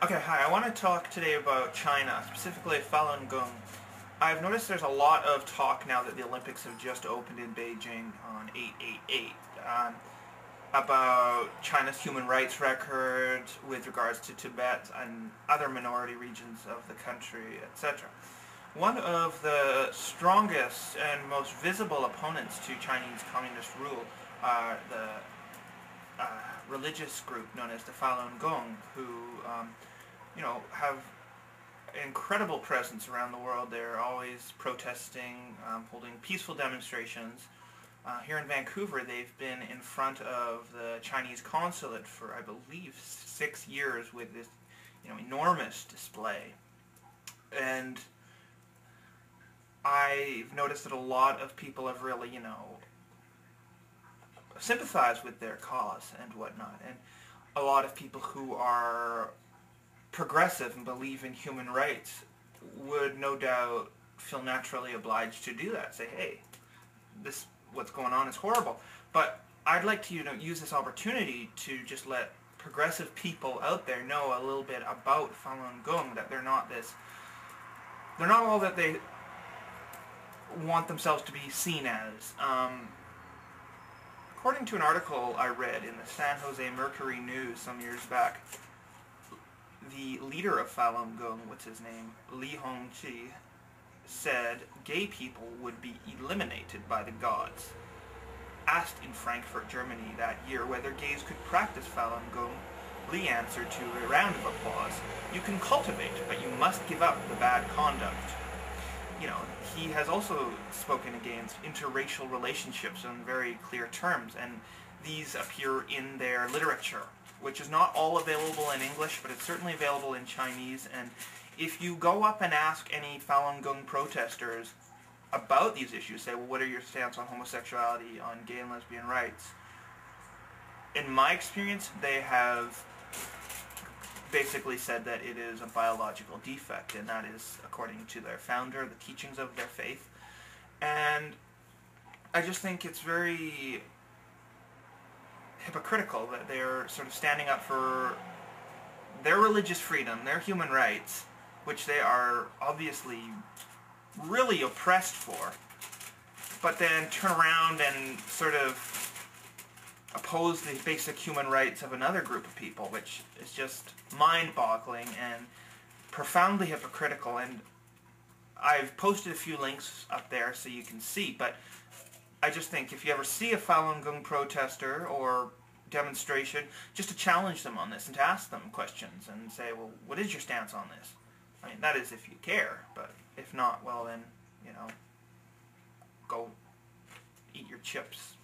Okay, hi. I want to talk today about China, specifically Falun Gong. I've noticed there's a lot of talk now that the Olympics have just opened in Beijing on 8/8/8 about China's human rights record with regards to Tibet and other minority regions of the country, etc. One of the strongest and most visible opponents to Chinese communist rule are the religious group known as the Falun Gong, who have incredible presence around the world. They're always protesting, holding peaceful demonstrations. Here in Vancouver, they've been in front of the Chinese consulate for, I believe, 6 years with this, enormous display. And I've noticed that a lot of people have really, sympathized with their cause and whatnot. And a lot of people who are progressive and believe in human rights would no doubt feel naturally obliged to do that. Say, hey, what's going on is horrible. But I'd like to use this opportunity to just let progressive people out there know a little bit about Falun Gong, that they're not all that they want themselves to be seen as. According to an article I read in the San Jose Mercury News some years back, the leader of Falun Gong, what's his name, Li Hongqi, said gay people would be eliminated by the gods. Asked in Frankfurt, Germany that year whether gays could practice Falun Gong, Li answered to a round of applause, "You can cultivate, but you must give up the bad conduct." He has also spoken against interracial relationships in very clear terms, and these appear in their literature, which is not all available in English, but it's certainly available in Chinese. And if you go up and ask any Falun Gong protesters about these issues, say, well, what are your stance on homosexuality, on gay and lesbian rights? In my experience, they have basically said that it is a biological defect, and that is according to their founder, the teachings of their faith. And I just think it's very hypocritical that they're sort of standing up for their religious freedom, their human rights, which they are obviously really oppressed for, but then turn around and sort of oppose the basic human rights of another group of people, which is just mind-boggling and profoundly hypocritical. And I've posted a few links up there so you can see, but I just think if you ever see a Falun Gong protester or demonstration, just to challenge them on this and to ask them questions and say, well, what is your stance on this? I mean, that is if you care, but if not, well then, go eat your chips.